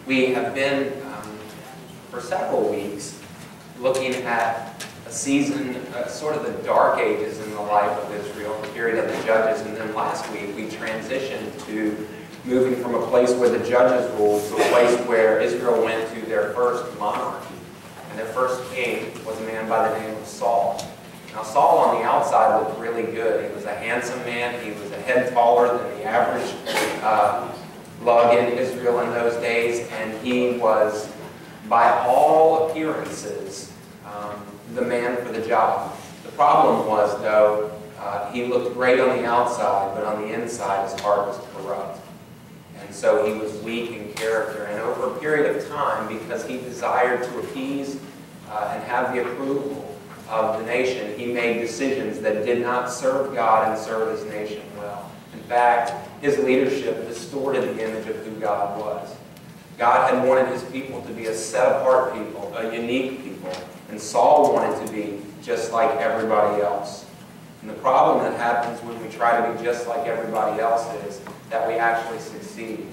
We have been, for several weeks, looking at a season, sort of the dark ages in the life of Israel, the period of the Judges, and then last week we transitioned to moving from a place where the Judges ruled to a place where Israel went to their first monarchy. And their first king was a man by the name of Saul. Now Saul on the outside looked really good. He was a handsome man. He was a head taller than the average lug in Israel in those days. And he was, by all appearances, the man for the job. The problem was, though, he looked great on the outside, but on the inside his heart was corrupt. And so he was weak in character. And over a period of time, because he desired to appease and have the approval of the nation, he made decisions that did not serve God and serve his nation well. In fact, his leadership distorted the image of who God was. God had wanted his people to be a set-apart people, a unique people, and Saul wanted to be just like everybody else. And the problem that happens when we try to be just like everybody else is that we actually succeed.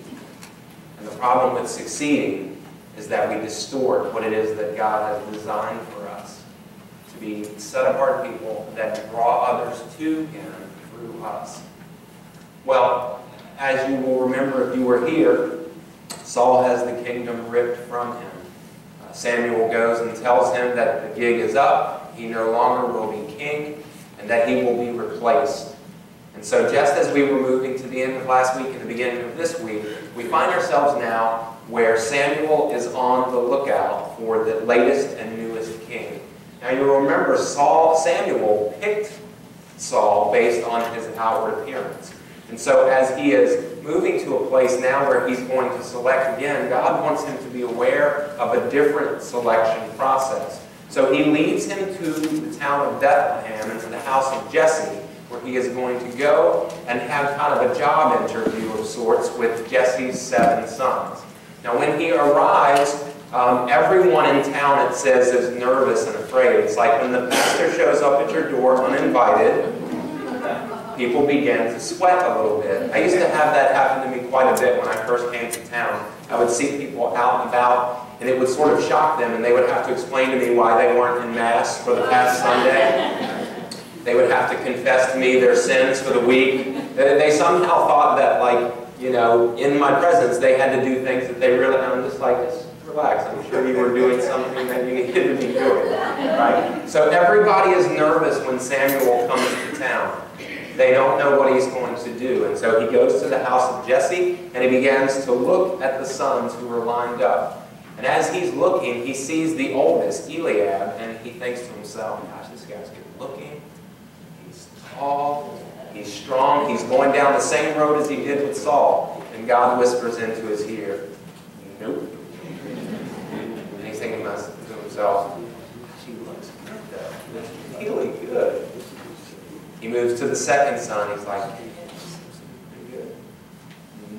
And the problem with succeeding is that we distort what it is that God has designed for us. To be set-apart people that draw others to him through us. Well, as you will remember if you were here, Saul has the kingdom ripped from him. Samuel goes and tells him that the gig is up, he no longer will be king, and that he will be replaced. And so just as we were moving to the end of last week and the beginning of this week, we find ourselves now where Samuel is on the lookout for the latest and newest king. Now you'll remember Samuel picked Saul based on his outward appearance. And so as he is moving to a place now where he's going to select again, God wants him to be aware of a different selection process. So he leads him to the town of Bethlehem and to the house of Jesse, where he is going to go and have kind of a job interview of sorts with Jesse's 7 sons. Now when he arrives, everyone in town, it says, is nervous and afraid. It's like when the pastor shows up at your door uninvited, people begin to sweat a little bit. I used to have that happen to me quite a bit when I first came to town. I would see people out and about, and it would sort of shock them, and they would have to explain to me why they weren't in Mass for the past Sunday. They would have to confess to me their sins for the week. They somehow thought that, like, you know, in my presence, they had to do things that they really, I'm just like, just relax. I'm sure you were doing something that you needed to be doing, right? So everybody is nervous when Samuel comes to town. They don't know what he's going to do. And so he goes to the house of Jesse, and he begins to look at the sons who are lined up. And as he's looking, he sees the oldest, Eliab, and he thinks to himself, gosh, this guy's good looking. He's tall. He's strong. He's going down the same road as he did with Saul. And God whispers into his ear, nope. And he's thinking to himself, gosh, he looks good, though. Looks really good. He moves to the second son. He's like, pretty good.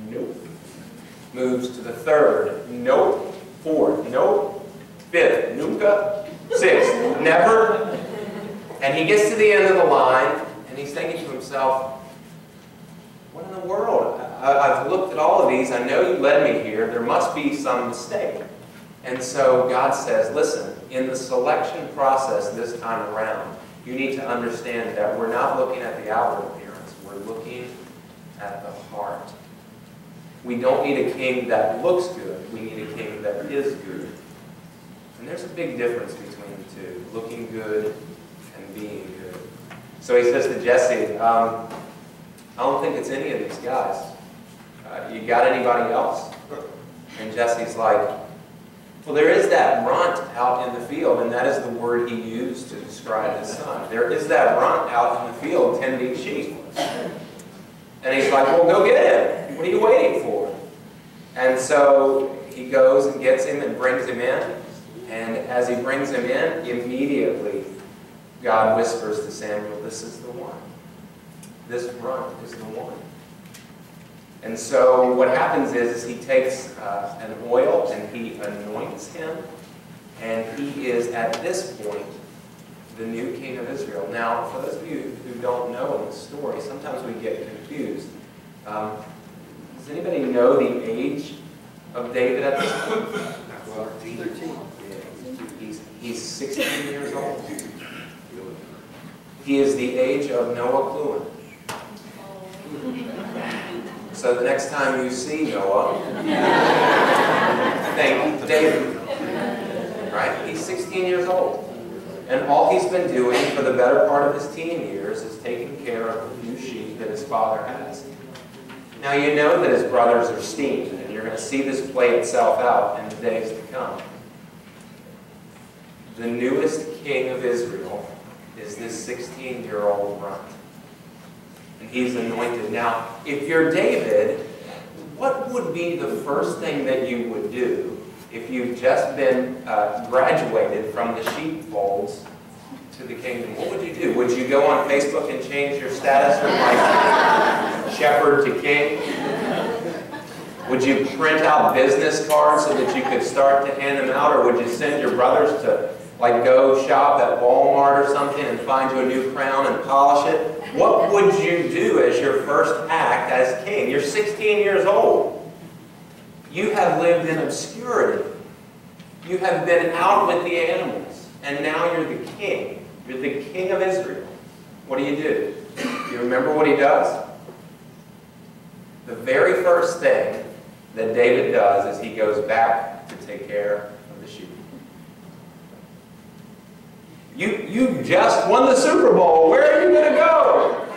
Nope. Moves to the third. Nope. Fourth. Nope. Fifth. Nunca. Sixth. Never. And he gets to the end of the line, and he's thinking to himself, what in the world? I've looked at all of these. I know you led me here. There must be some mistake. And so God says, listen, in the selection process this time around, you need to understand that we're not looking at the outward appearance. We're looking at the heart. We don't need a king that looks good. We need a king that is good. And there's a big difference between the two, looking good and being good. So he says to Jesse, I don't think it's any of these guys. You got anybody else? And Jesse's like, well, there is that runt out in the field, and that is the word he used to describe his son. There is that runt out in the field tending sheep. And he's like, well, go get him. What are you waiting for? And so he goes and gets him and brings him in. And as he brings him in, immediately God whispers to Samuel, this is the one. This runt is the one. And so what happens is he takes an oil and he anoints him, and he is at this point the new king of Israel. Now, for those of you who don't know the story, sometimes we get confused. Does anybody know the age of David at this point? 13. He's 16 years old. He is the age of Noah Cluin. So the next time you see Noah, think David. Right? He's 16 years old. And all he's been doing for the better part of his teen years is taking care of the few sheep that his father has. Now you know that his brothers are steamed, and you're going to see this play itself out in the days to come. The newest king of Israel is this 16-year-old runt. And he's anointed. Now, if you're David, what would be the first thing that you would do if you've just been graduated from the sheepfolds to the kingdom? What would you do? Would you go on Facebook and change your status from like shepherd to king? Would you print out business cards so that you could start to hand them out? Or would you send your brothers to like go shop at Walmart or something and find you a new crown and polish it? What would you do as your first act as king? You're 16 years old. You have lived in obscurity. You have been out with the animals. And now you're the king. You're the king of Israel. What do? You remember what he does? The very first thing that David does is he goes back to take care of the sheep. You just won the Super Bowl. Where are you going to go?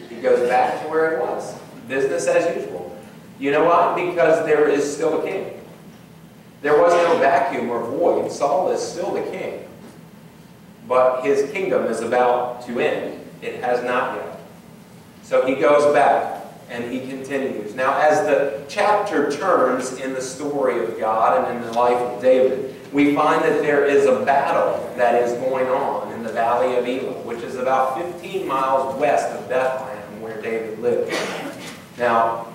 He goes back to where it was. Business as usual. You know why? Because there is still a king. There was no vacuum or void. Saul is still the king. But his kingdom is about to end. It has not yet. So he goes back and he continues. Now, as the chapter turns in the story of God and in the life of David, we find that there is a battle that is going on in the valley of Elah, which is about 15 miles west of Bethlehem, where David lived. Now,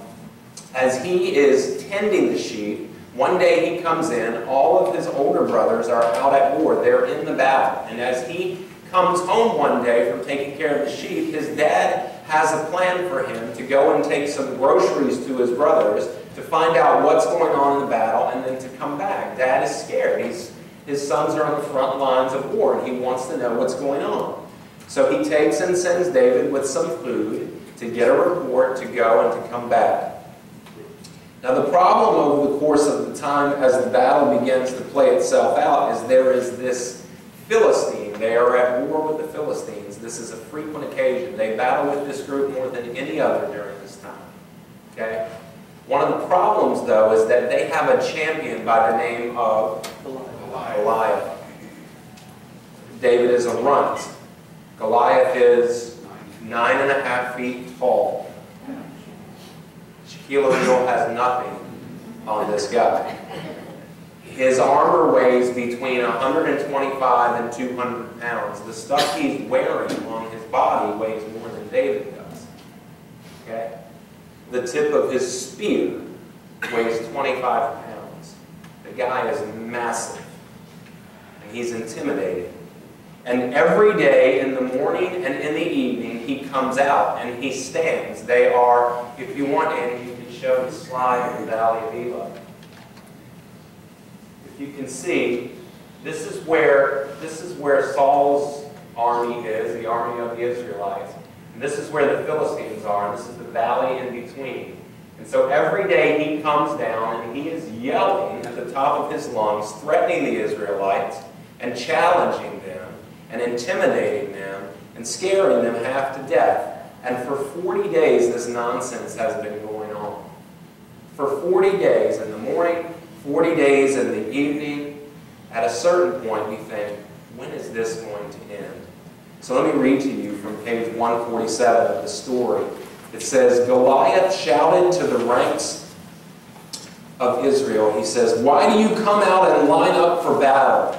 as he is tending the sheep, one day he comes in, all of his older brothers are out at war. They're in the battle. And as he comes home one day from taking care of the sheep, his dad has a plan for him to go and take some groceries to his brothers to find out what's going on in the battle and then to come back. Dad is scared. His sons are on the front lines of war and he wants to know what's going on. So he takes and sends David with some food to get a report, to go and to come back. Now the problem over the course of the time as the battle begins to play itself out is there is this Philistine. They are at war with the Philistines. This is a frequent occasion. They battle with this group more than any other during this time. Okay? One of the problems, though, is that they have a champion by the name of Goliath. David is a runt. Goliath is 9.5 feet tall. Shaquille O'Neal has nothing on this guy. His armor weighs between 125 and 200 pounds. The stuff he's wearing on his body weighs more than David does. Okay? The tip of his spear weighs 25 pounds. The guy is massive. And he's intimidating. And every day in the morning and in the evening, he comes out and he stands. They are, if you want, Andy, you can show the slide of the Valley of Elah. If you can see, this is where Saul's army is, the army of the Israelites. And this is where the Philistines are, and this is the valley in between. And so every day he comes down and he is yelling at the top of his lungs, threatening the Israelites and challenging them and intimidating them and scaring them half to death. And for 40 days this nonsense has been going on. For 40 days in the morning, 40 days in the evening. At a certain point you think, when is this going to end? So let me read to you from page 147 of the story. It says, Goliath shouted to the ranks of Israel. He says, "Why do you come out and line up for battle?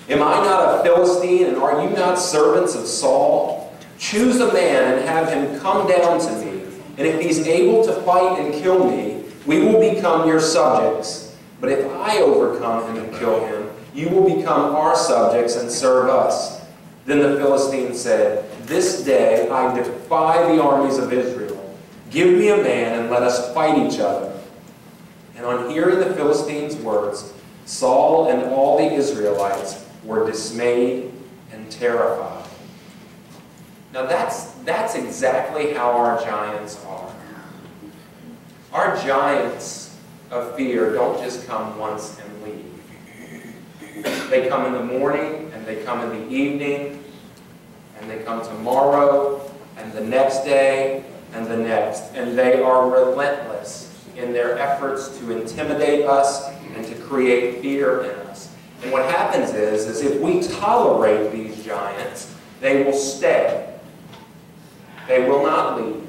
Am I not a Philistine, and are you not servants of Saul? Choose a man and have him come down to me, and if he's able to fight and kill me, we will become your subjects. But if I overcome him and kill him, you will become our subjects and serve us." Then the Philistine said, "This day I defy the armies of Israel. Give me a man and let us fight each other." And on hearing the Philistines' words, Saul and all the Israelites were dismayed and terrified. Now that's exactly how our giants are. Our giants of fear don't just come once and leave. They come in the morning, and they come in the evening, and they come tomorrow, and the next day, and the next. And they are relentless in their efforts to intimidate us and to create fear in us. And what happens is if we tolerate these giants, they will stay. They will not leave.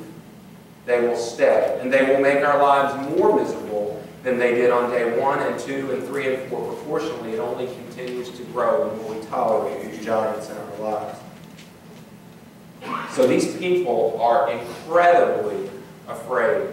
They will stay. And they will make our lives more miserable than they did on day 1 and 2 and 3 and 4. Proportionally, it only continues to grow the more we tolerate these giants in our lives. So these people are incredibly afraid.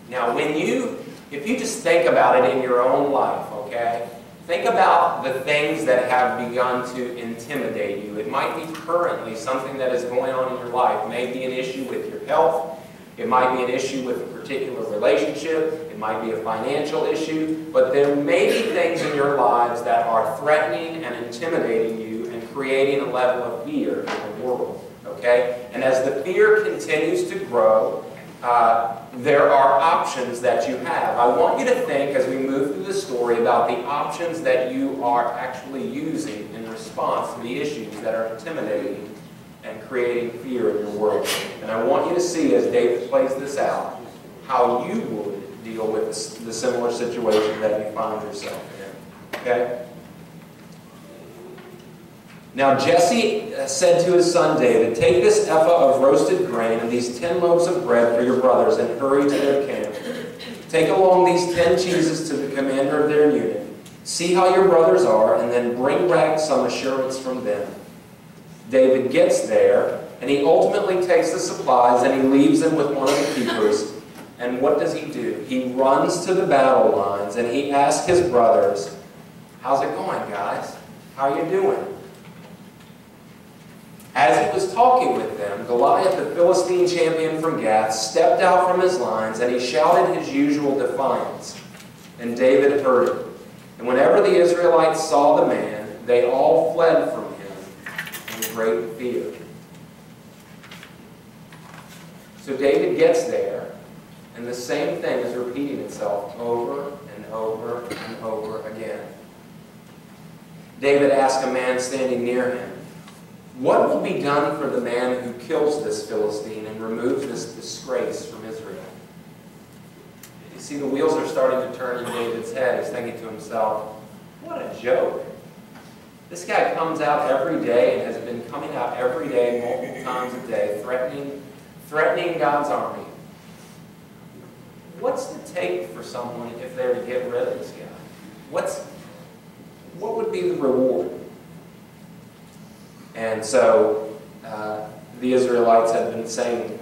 Now, if you just think about it in your own life, okay? Think about the things that have begun to intimidate you. It might be currently something that is going on in your life. It may be an issue with your health. It might be an issue with a particular relationship. It might be a financial issue. But there may be things in your lives that are threatening and intimidating you and creating a level of fear in the world. Okay? And as the fear continues to grow, there are options that you have. I want you to think, as we move through the story, about the options that you are actually using in response to the issues that are intimidating and creating fear in your world. And I want you to see, as David plays this out, how you would deal with the similar situation that you find yourself in. Okay? Now Jesse said to his son David, "Take this ephah of roasted grain and these 10 loaves of bread for your brothers and hurry to their camp. Take along these 10 cheeses to the commander of their unit. See how your brothers are, and then bring back some assurance from them." David gets there, and he ultimately takes the supplies and he leaves them with one of the keepers. And what does he do? He runs to the battle lines and he asks his brothers, "How's it going, guys? How are you doing?" As he was talking with them, Goliath, the Philistine champion from Gath, stepped out from his lines, and he shouted his usual defiance. And David heard it. And whenever the Israelites saw the man, they all fled from him in great fear. So David gets there, and the same thing is repeating itself over and over and over again. David asked a man standing near him, "What will be done for the man who kills this Philistine and removes this disgrace from Israel?" You see, the wheels are starting to turn in David's head. He's thinking to himself, what a joke. This guy comes out every day and has been coming out every day, multiple times a day, threatening God's army. What's the take for someone if they're to get rid of this guy? What would be the reward? And so the Israelites had been saying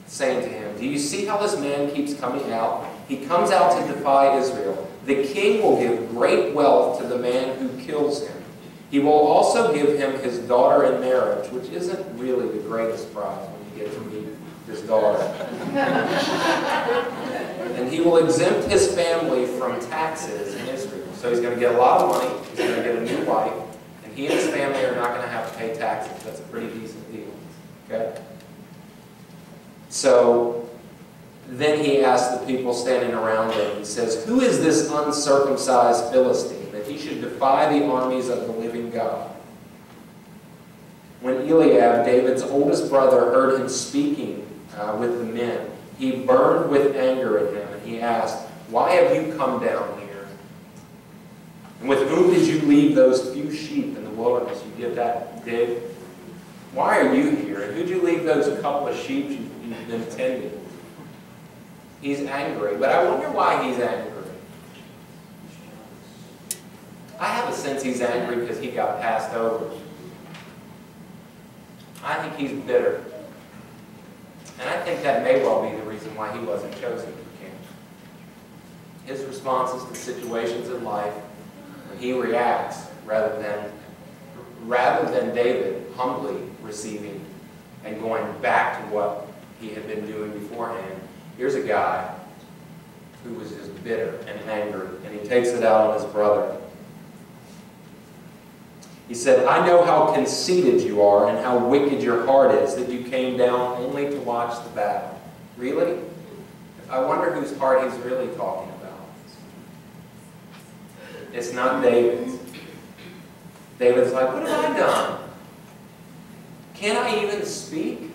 to him, "Do you see how this man keeps coming out? He comes out to defy Israel. The king will give great wealth to the man who kills him. He will also give him his daughter in marriage," which isn't really the greatest prize when you get to meet his daughter. "And he will exempt his family from taxes in Israel." So he's going to get a lot of money. He's going to get a new wife. And he and his family are not going to have to pay taxes. That's a pretty decent deal. Okay? So then he asks the people standing around him, he says, "Who is this uncircumcised Philistine, that he should defy the armies of the living God?" When Eliab, David's oldest brother, heard him speaking with the men, he burned with anger at him, and he asked, "Why have you come down here? And with whom did you leave those few sheep in the wilderness?" You get that dig? "Why are you here? And who did you leave those couple of sheep you've been tending?" He's angry, but I wonder why he's angry. I have a sense he's angry because he got passed over. I think he's bitter. And I think that may well be the reason why he wasn't chosen for king. His responses to situations in life, when he reacts, rather than David humbly receiving and going back to what he had been doing beforehand. Here's a guy who was just bitter and angry, and he takes it out on his brother. He said, I know how conceited you are and how wicked your heart is, that you came down only to watch the battle. Really? I wonder whose heart he's really talking about. It's not David's. David's like, what have I done? Can I even speak?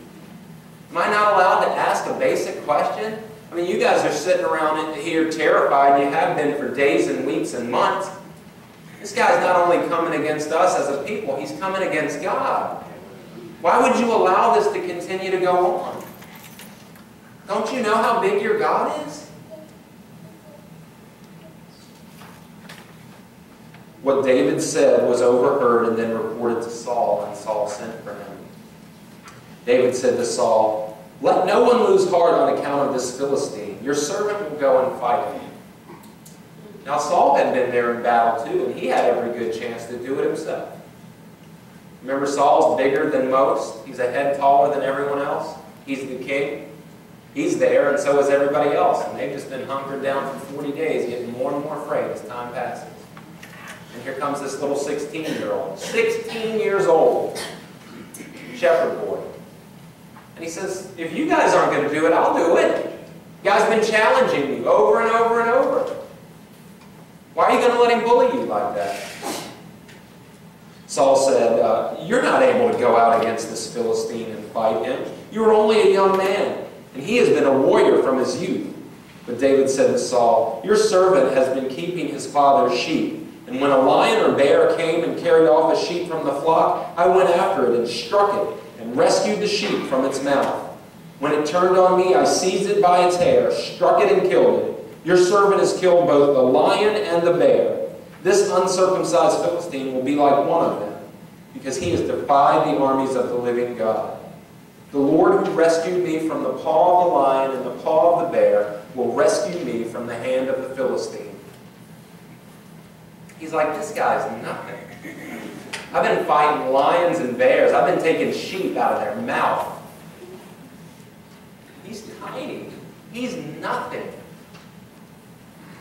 Am I not allowed to ask a basic question? I mean, you guys are sitting around here terrified. You have been for days and weeks and months. This guy's not only coming against us as a people, he's coming against God. Why would you allow this to continue to go on? Don't you know how big your God is? What David said was overheard and then reported to Saul, and Saul sent for him. David said to Saul, let no one lose heart on account of this Philistine. Your servant will go and fight him. Now Saul had been there in battle too, and he had every good chance to do it himself. Remember, Saul's bigger than most. He's a head taller than everyone else. He's the king. He's there, and so is everybody else. And they've just been hunkered down for 40 days, getting more and more afraid as time passes. And here comes this little 16-year-old. 16 years old. Shepherd boy. And he says, if you guys aren't going to do it, I'll do it. You guys have been challenging me over and over and over. Why are you going to let him bully you like that? Saul said, you're not able to go out against this Philistine and fight him. You are only a young man, and he has been a warrior from his youth. But David said to Saul, your servant has been keeping his father's sheep. And when a lion or bear came and carried off a sheep from the flock, I went after it and struck it and rescued the sheep from its mouth. When it turned on me, I seized it by its hair, struck it and killed it. Your servant has killed both the lion and the bear. This uncircumcised Philistine will be like one of them, because he has defied the armies of the living God. The Lord who rescued me from the paw of the lion and the paw of the bear will rescue me from the hand of the Philistine. He's like, this guy's nothing. I've been fighting lions and bears. I've been taking sheep out of their mouth. He's tiny. He's nothing.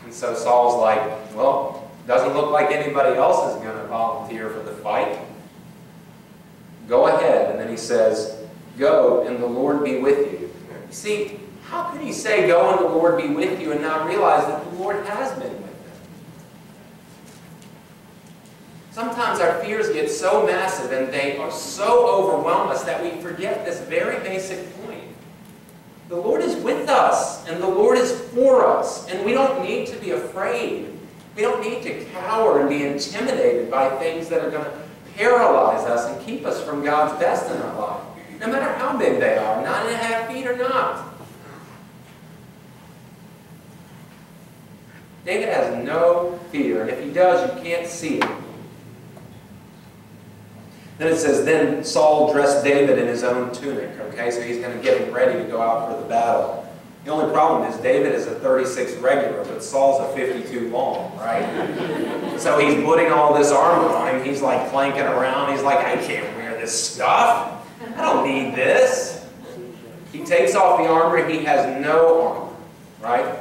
And so Saul's like, well, doesn't look like anybody else is going to volunteer for the fight. Go ahead. And then he says, go and the Lord be with you. You see, how could he say, go and the Lord be with you, and not realize that the Lord has been with him? Sometimes our fears get so massive and they are so overwhelm us that we forget this very basic point. The Lord is with us, and the Lord is for us, and we don't need to be afraid. We don't need to cower and be intimidated by things that are going to paralyze us and keep us from God's best in our life, no matter how big they are, 9.5 feet or not. David has no fear, and if he does, you can't see it. Then it says, then Saul dressed David in his own tunic. Okay, so he's going to get him ready to go out for the battle. The only problem is David is a 36 regular, but Saul's a 52 long, right? So he's putting all this armor on him. He's like clanking around. He's like, I can't wear this stuff. I don't need this. He takes off the armor. He has no armor, right?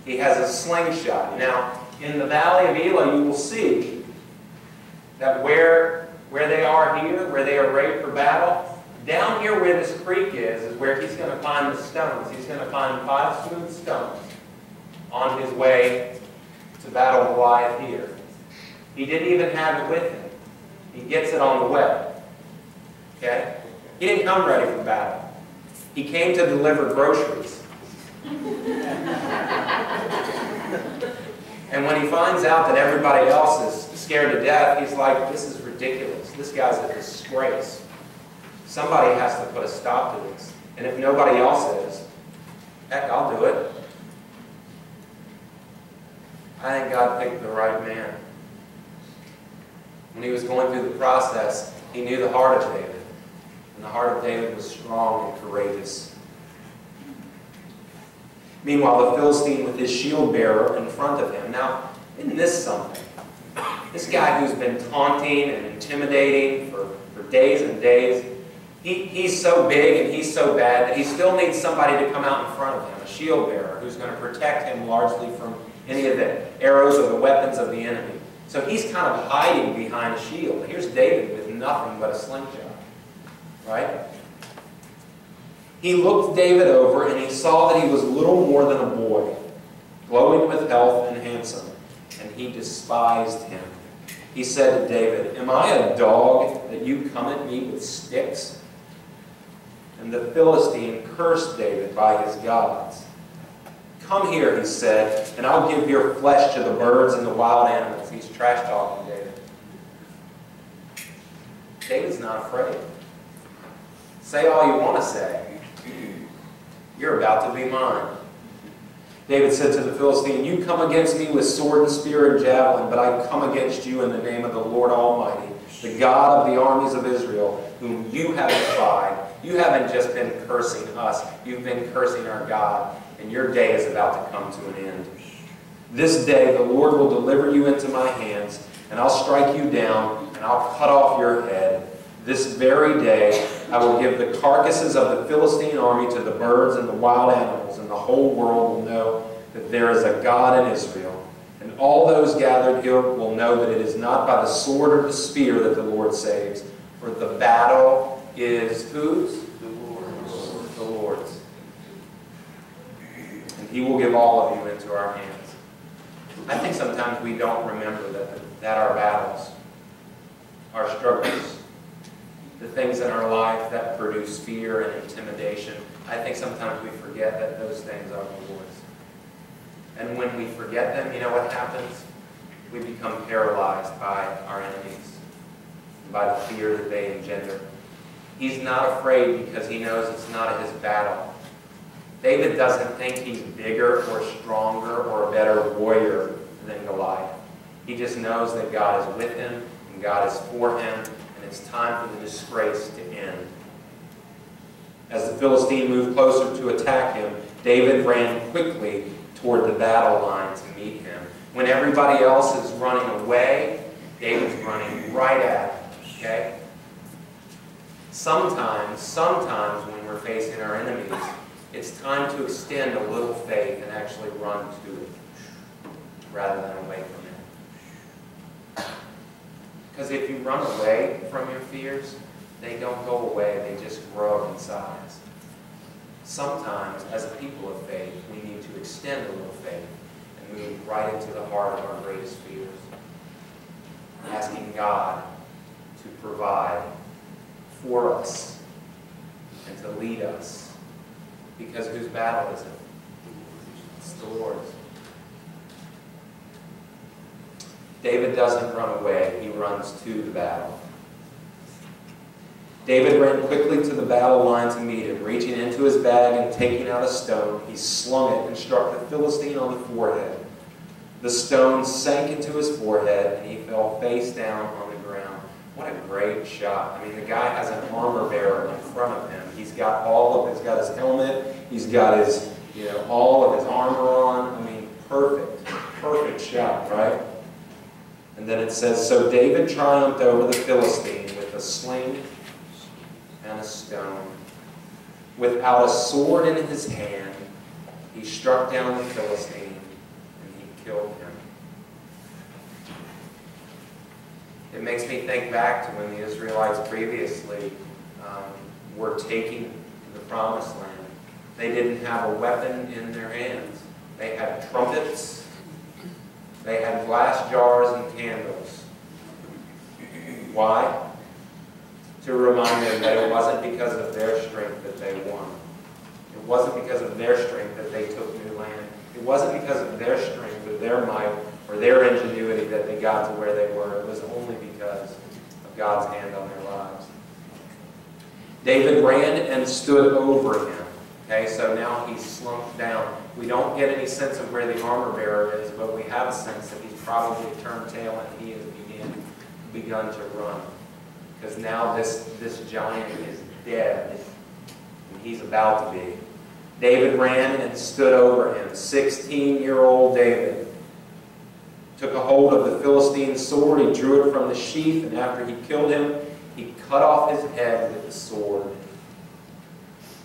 He has a slingshot. Now, in the valley of Elah, you will see that where they are here, where they are ready for battle, down here where this creek is where he's going to find the stones. He's going to find 5 smooth stones on his way to battle Goliath here. He didn't even have it with him. He gets it on the way. Okay? He didn't come ready for battle. He came to deliver groceries. And when he finds out that everybody else is scared to death, he's like, this is ridiculous. This guy's a disgrace. Somebody has to put a stop to this. And if nobody else is, heck, I'll do it. I think God picked the right man. When he was going through the process, he knew the heart of David. And the heart of David was strong and courageous. Meanwhile, the Philistine with his shield bearer in front of him. Now, isn't this something? This guy who's been taunting and intimidating for days and days, He's so big and he's so bad that he still needs somebody to come out in front of him, a shield bearer, who's going to protect him largely from any of the arrows or the weapons of the enemy. So he's kind of hiding behind a shield. Here's David with nothing but a slingshot, right? He looked David over and he saw that he was little more than a boy, glowing with health and handsome, and he despised him. He said to David, "Am I a dog that you come at me with sticks?" And the Philistine cursed David by his gods. "Come here," he said, "and I'll give your flesh to the birds and the wild animals." He's trash-talking David. David's not afraid. Say all you want to say. You're about to be mine. David said to the Philistine, "You come against me with sword and spear and javelin, but I come against you in the name of the Lord Almighty, the God of the armies of Israel, whom you have defied." You haven't just been cursing us, you've been cursing our God, and your day is about to come to an end. "This day the Lord will deliver you into my hands, and I'll strike you down, and I'll cut off your head. This very day I will give the carcasses of the Philistine army to the birds and the wild animals, and the whole world will know that there is a God in Israel. And all those gathered here will know that it is not by the sword or the spear that the Lord saves, for the battle is whose? The Lord's. The Lord's. And he will give all of you into our hands." I think sometimes we don't remember that our battles, our struggles, the things in our life that produce fear and intimidation, I think sometimes we forget that those things are the Lord's. And when we forget them, you know what happens? We become paralyzed by our enemies, by the fear that they engender. He's not afraid because he knows it's not his battle. David doesn't think he's bigger or stronger or a better warrior than Goliath. He just knows that God is with him and God is for him, and it's time for the disgrace to end. As the Philistine moved closer to attack him, David ran quickly toward the battle line to meet him. When everybody else is running away, David's running right at him. Okay? Sometimes when we're facing our enemies, it's time to extend a little faith and actually run to it rather than away from it. Because if you run away from your fears, they don't go away, they just grow in size. Sometimes, as a people of faith, we need to extend a little faith and move right into the heart of our greatest fears, asking God to provide for us and to lead us. Because whose battle is it? It's the Lord's. David doesn't run away, he runs to the battle. David ran quickly to the battle line to meet him. Reaching into his bag and taking out a stone, he slung it and struck the Philistine on the forehead. The stone sank into his forehead and he fell face down on the ground. What a great shot. I mean, the guy has an armor bearer in front of him. He's got his helmet, he's got his, all of his armor on. I mean, perfect shot, right? And then it says, so David triumphed over the Philistine with a sling and a stone. Without a sword in his hand, he struck down the Philistine and he killed him. It makes me think back to when the Israelites previously were taking the promised land. They didn't have a weapon in their hands. They had trumpets, they had glass jars and candles. Why? To remind them that it wasn't because of their strength that they won. It wasn't because of their strength that they took new land. It wasn't because of their strength or their might or their ingenuity that they got to where they were. It was only because of God's hand on their lives. David ran and stood over him. Okay, so now he's slumped down. We don't get any sense of where the armor bearer is, but we have a sense that he's probably turned tail and he has begun to run. Because now this giant is dead, and he's about to be. David ran and stood over him. 16-year-old David took a hold of the Philistine's sword. He drew it from the sheath, and after he killed him, he cut off his head with the sword.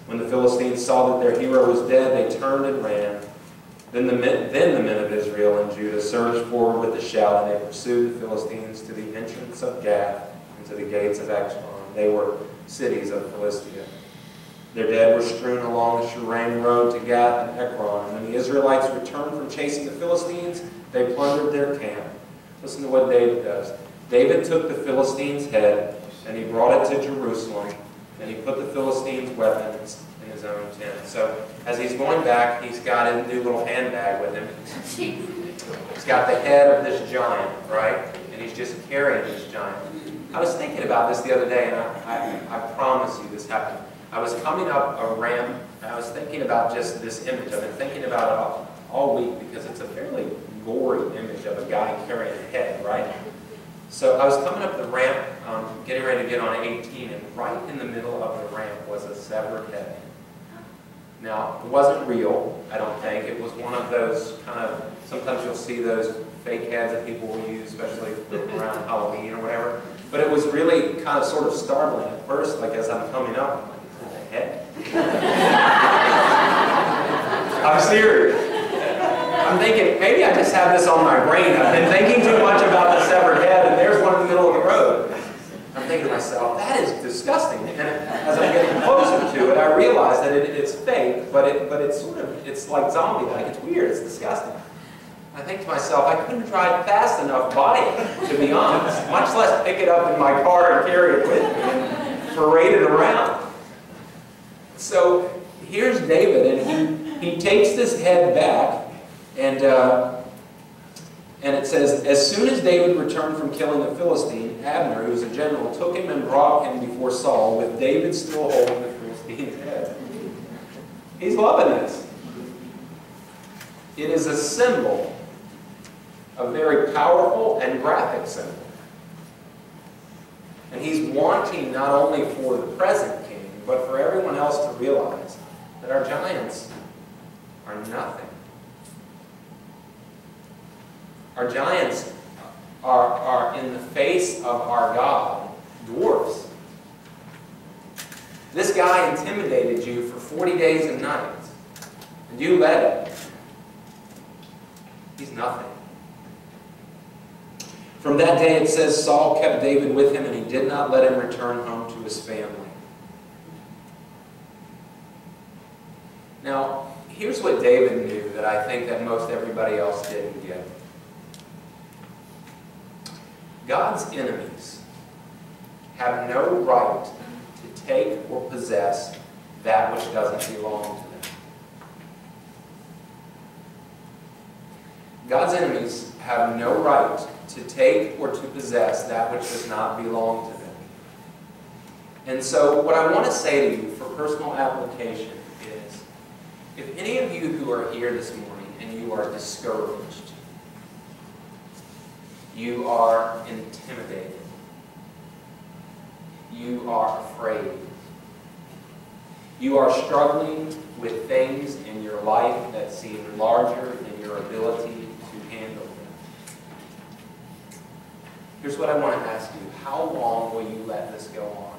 When the Philistines saw that their hero was dead, they turned and ran. Then the men of Israel and Judah surged forward with a shout, and they pursued the Philistines to the entrance of Gath and to the gates of Ekron. They were cities of Philistia. Their dead were strewn along the Shuraim road to Gath and Ekron. And when the Israelites returned from chasing the Philistines, they plundered their camp. Listen to what David does. David took the Philistine's head, and he brought it to Jerusalem, and he put the Philistine's weapons in his own tent. So as he's going back, he's got his new little handbag with him. He's got the head of this giant, right? And he's just carrying this giant. I was thinking about this the other day, and I promise you this happened. I was coming up a ramp, and I was thinking about just this image. I've been thinking about it all week because it's a fairly gory image of a guy carrying a head, right? So I was coming up the ramp, getting ready to get on 18, and right in the middle of the ramp was a severed head. Now, it wasn't real, I don't think. It was one of those kind of, sometimes you'll see those fake heads that people will use, especially around Halloween or whatever. But it was really kind of sort of startling at first, like as I'm coming up, I'm like, is that a head? I'm serious. I'm thinking, maybe I just have this on my brain. I've been thinking too much about the severed head, and there's one in the middle of the road. I'm thinking to myself, that is disgusting. And as I'm getting closer to it, I realize that it's fake, but it's sort of, it's like zombie-like. It's weird. It's disgusting. I think to myself, I couldn't drive fast enough by it, to be honest, much less pick it up in my car and carry it with me and parade it around. So here's David, and he takes this head back, and it says, as soon as David returned from killing the Philistine, Abner, who was a general, took him and brought him before Saul, with David still holding the Philistine's head. He's loving this. It is a symbol, a very powerful and graphic symbol. And he's wanting not only for the present king, but for everyone else to realize that our giants are nothing. Our giants are in the face of our God, dwarfs. This guy intimidated you for 40 days and nights, and you let him. He's nothing. From that day, it says, Saul kept David with him, and he did not let him return home to his family. Now, here's what David knew that I think that most everybody else didn't get. God's enemies have no right to take or possess that which doesn't belong to them. God's enemies have no right to take or to possess that which does not belong to them. And so what I want to say to you for personal application is, if any of you who are here this morning and you are discouraged, you are intimidated, you are afraid, you are struggling with things in your life that seem larger than your ability to handle them. Here's what I want to ask you. How long will you let this go on?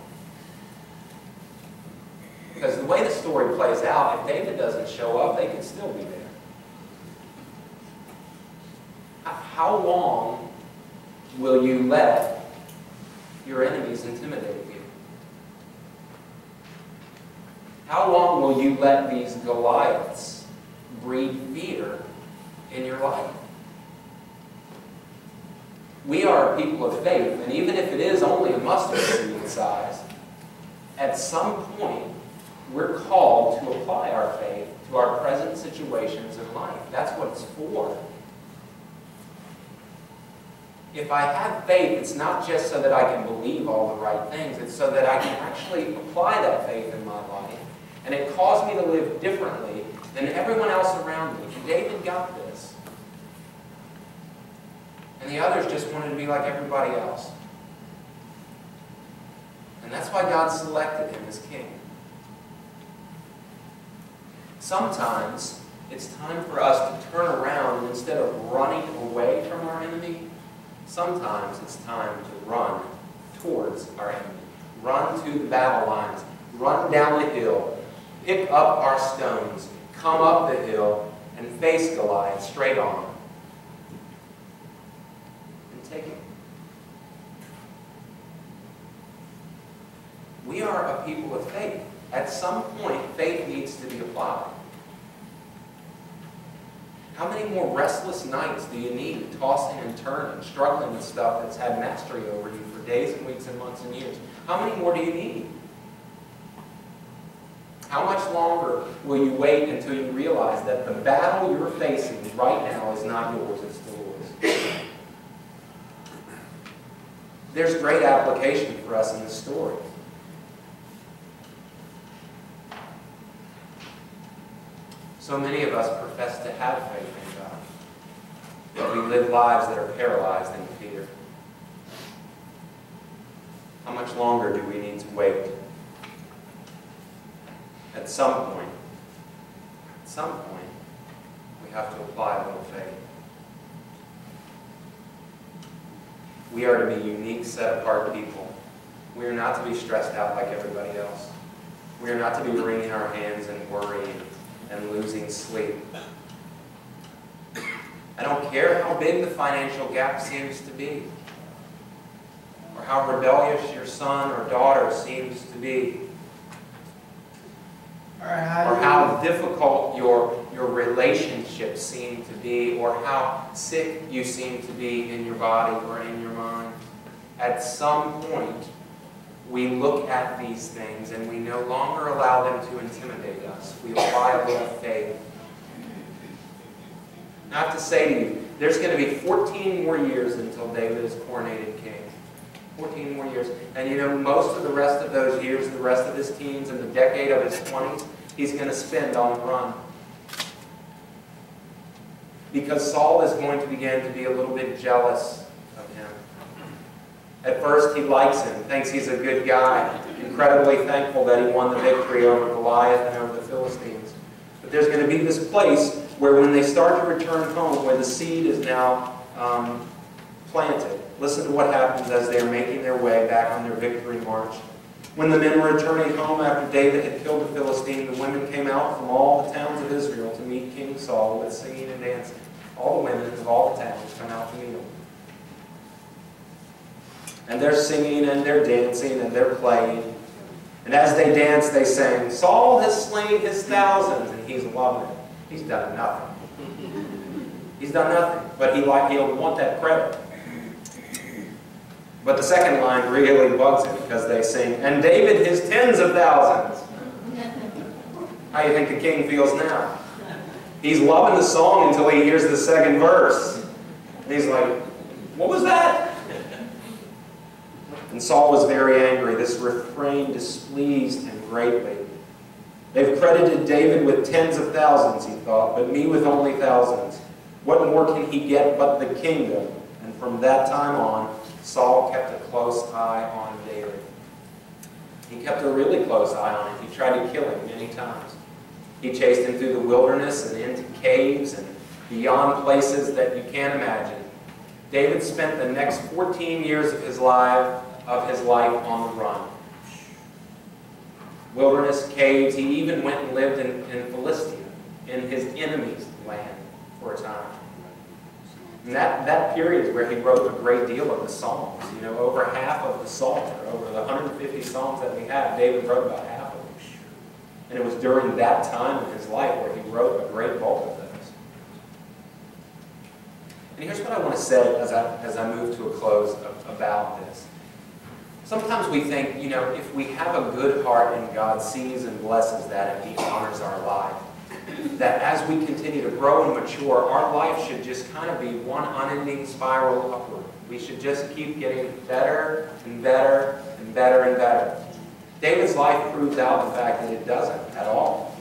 Because the way the story plays out, if David doesn't show up, they can still be there. How long will you let your enemies intimidate you? How long will you let these Goliaths breed fear in your life? We are a people of faith, and even if it is only a mustard seed size, at some point we're called to apply our faith to our present situations in life. That's what it's for. If I have faith, it's not just so that I can believe all the right things. It's so that I can actually apply that faith in my life. And it caused me to live differently than everyone else around me. And David got this. And the others just wanted to be like everybody else. And that's why God selected him as king. Sometimes it's time for us to turn around, and instead of running away from our enemy, sometimes it's time to run towards our enemy. run to the battle lines, run down the hill, pick up our stones, come up the hill, and face Goliath straight on and take him. We are a people of faith. At some point, faith needs to be applied. How many more restless nights do you need, tossing and turning, struggling with stuff that's had mastery over you for days and weeks and months and years? How many more do you need? How much longer will you wait until you realize that the battle you're facing right now is not yours, it's the Lord's? There's great application for us in this story. So many of us profess to have faith in God, but we live lives that are paralyzed in fear. How much longer do we need to wait? At some point, we have to apply a little faith. We are to be unique, set-apart people. We are not to be stressed out like everybody else. We are not to be wringing our hands and worrying and losing sleep. I don't care how big the financial gap seems to be, or how rebellious your son or daughter seems to be, or how difficult your relationships seem to be, or how sick you seem to be in your body or in your mind. At some point, we look at these things and we no longer allow them to intimidate us. We apply a little faith. I have to say to you, there's going to be 14 more years until David is coronated king. 14 more years. And you know, most of the rest of those years, the rest of his teens and the decade of his 20s, he's going to spend on the run. Because Saul is going to begin to be a little bit jealous of him. At first, he likes him, thinks he's a good guy, incredibly thankful that he won the victory over Goliath and over the Philistines. But there's going to be this place where when they start to return home, where the seed is now planted. Listen to what happens as they're making their way back on their victory march. When the men were returning home after David had killed the Philistine, the women came out from all the towns of Israel to meet King Saul with singing and dancing. All the women of all the towns come out to meet him. And they're singing and they're dancing and they're playing. And as they dance, they sing, Saul has slain his thousands. And he's loving it. He's done nothing. He's done nothing. But he'll want that credit. But the second line really bugs him because they sing, and David his tens of thousands. How do you think the king feels now? He's loving the song until he hears the second verse. And he's like, what was that? And Saul was very angry. This refrain displeased him greatly. They've credited David with tens of thousands, he thought, but me with only thousands. What more can he get but the kingdom? And from that time on, Saul kept a close eye on David. He kept a really close eye on him. He tried to kill him many times. He chased him through the wilderness and into caves and beyond places that you can't imagine. David spent the next 14 years of his life on the run. Wilderness, caves, he even went and lived in Philistia, in his enemy's land for a time. And that period is where he wrote a great deal of the Psalms. You know, over half of the Psalter, over the 150 Psalms that we have, David wrote about half of them. And it was during that time in his life where he wrote a great bulk of those. And here's what I want to say as I move to a close about this. Sometimes we think, you know, if we have a good heart and God sees and blesses that and He honors our life, that as we continue to grow and mature, our life should just kind of be one unending spiral upward. We should just keep getting better and better and better and better. David's life proves out the fact that it doesn't at all.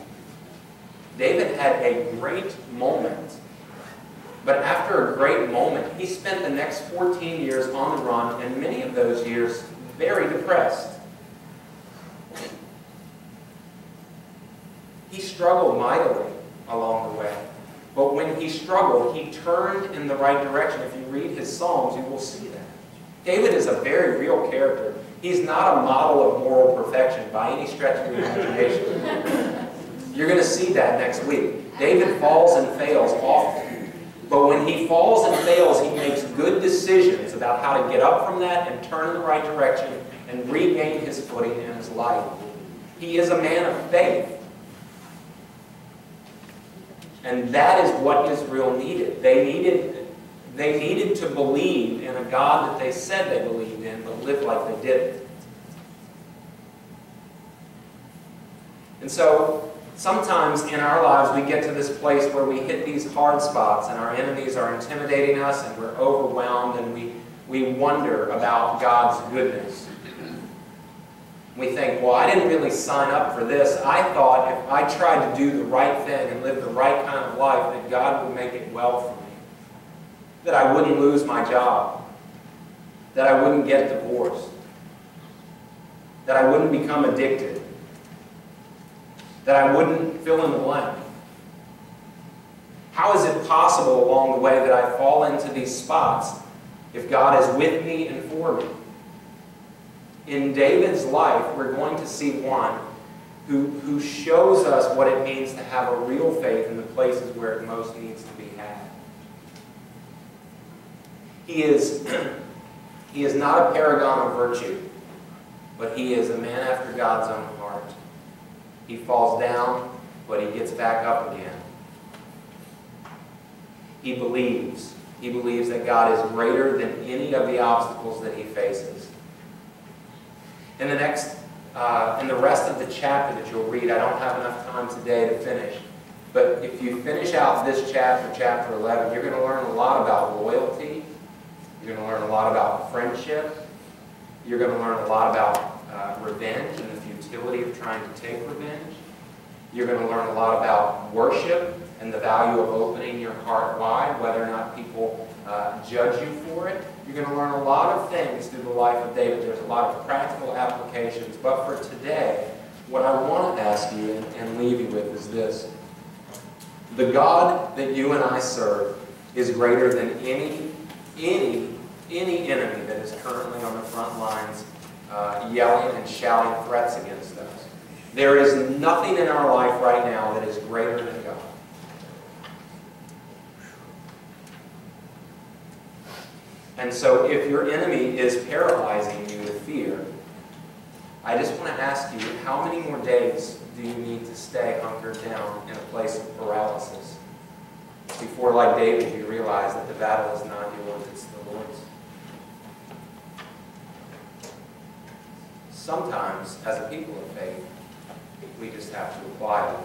David had a great moment, but after a great moment, he spent the next 14 years on the run, and many of those years very depressed. He struggled mightily along the way. But when he struggled, he turned in the right direction. If you read his Psalms, you will see that. David is a very real character. He's not a model of moral perfection by any stretch of the imagination. You're going to see that next week. David falls and fails often. But when he falls and fails, he makes good decisions about how to get up from that and turn in the right direction and regain his footing in his life. He is a man of faith. And that is what Israel needed. They needed to believe in a God that they said they believed in, but live like they didn't. And so, sometimes in our lives we get to this place where we hit these hard spots and our enemies are intimidating us and we're overwhelmed and we wonder about God's goodness. We think, well, I didn't really sign up for this. I thought if I tried to do the right thing and live the right kind of life, that God would make it well for me. That I wouldn't lose my job. That I wouldn't get divorced. That I wouldn't become addicted. That I wouldn't fill in the blank. How is it possible along the way that I fall into these spots if God is with me and for me? In David's life, we're going to see one who shows us what it means to have a real faith in the places where it most needs to be had. He is not a paragon of virtue, but he is a man after God's own heart. He falls down, but he gets back up again. He believes. He believes that God is greater than any of the obstacles that he faces. In the rest of the chapter that you'll read, I don't have enough time today to finish, but if you finish out this chapter, chapter 11, you're going to learn a lot about loyalty. You're going to learn a lot about friendship. You're going to learn a lot about revenge and the futility of trying to take revenge. You're going to learn a lot about worship and the value of opening your heart wide, whether or not people judge you for it. You're going to learn a lot of things through the life of David. There's a lot of practical applications. But for today, what I want to ask you and leave you with is this. The God that you and I serve is greater than any enemy that is currently on the front lines yelling and shouting threats against us. There is nothing in our life right now that is greater than God. And so if your enemy is paralyzing you with fear, I just want to ask you, how many more days do you need to stay hunkered down in a place of paralysis before, like David, you realize that the battle is not yours, it's the Lord's? Sometimes, as a people of faith, we just have to apply them.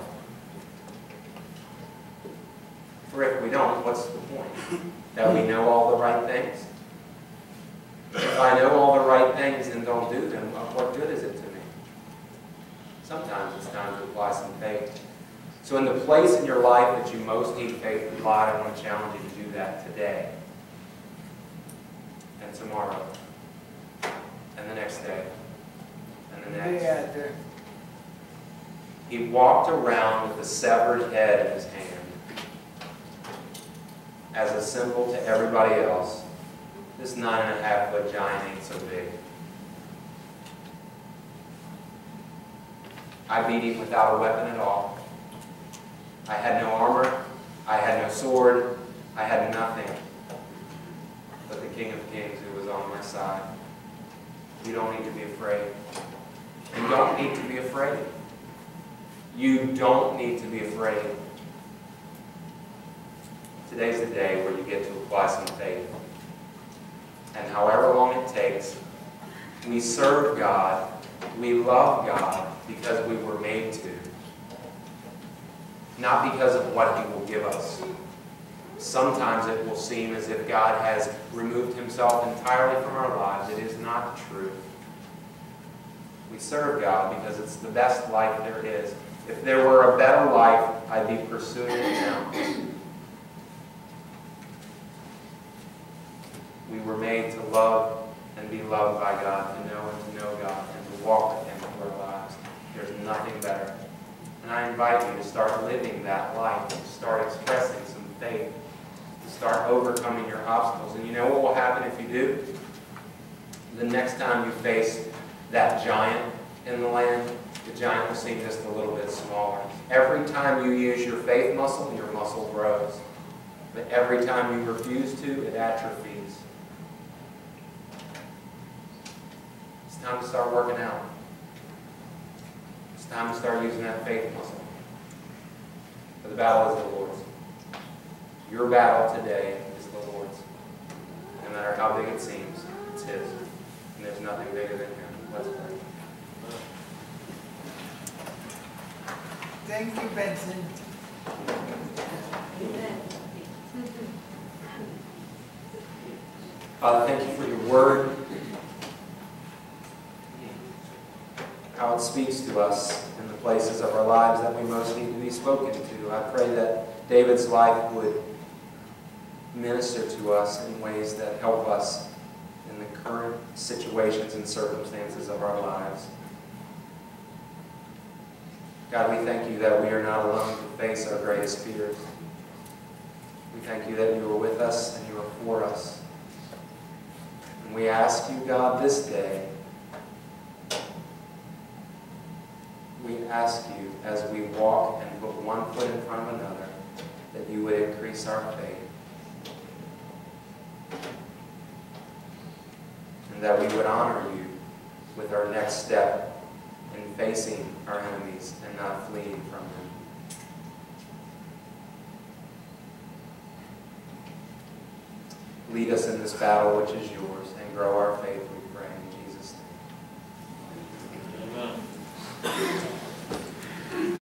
For if we don't, what's the point? That we know all the right things? If I know all the right things and don't do them, what good is it to me? Sometimes it's time to apply some faith. So in the place in your life that you most need faith to apply, I want to challenge you to do that today. And tomorrow. And the next day. And the next. He walked around with a severed head in his hand as a symbol to everybody else. This 9.5-foot giant ain't so big. I beat him without a weapon at all. I had no armor. I had no sword. I had nothing but the King of Kings who was on my side. You don't need to be afraid. You don't need to be afraid. You don't need to be afraid. Today's the day where you get to apply some faith. And however long it takes, we serve God, we love God because we were made to. Not because of what He will give us. Sometimes it will seem as if God has removed Himself entirely from our lives. It is not true. We serve God because it's the best life there is. If there were a better life, I'd be pursuing it now. We were made to love and be loved by God, to know God, and to walk with Him through our lives. There's nothing better. And I invite you to start living that life, to start expressing some faith, to start overcoming your obstacles. And you know what will happen if you do? The next time you face that giant in the land, the giant will seem just a little bit smaller. Every time you use your faith muscle grows. But every time you refuse to, it atrophies. It's time to start working out. It's time to start using that faith muscle. For the battle is the Lord's. Your battle today is the Lord's. No matter how big it seems, it's His. And there's nothing bigger than Him. Let's pray. Thank you, Benson. Father, thank you for your word. How it speaks to us in the places of our lives that we most need to be spoken to. I pray that David's life would minister to us in ways that help us in the current situations and circumstances of our lives. God, we thank you that we are not alone to face our greatest fears. We thank you that you are with us and you are for us. And we ask you, God, this day, we ask you as we walk and put one foot in front of another, that you would increase our faith. And that we would honor you with our next step in facing our enemies and not fleeing from them. Lead us in this battle which is yours and grow our faith.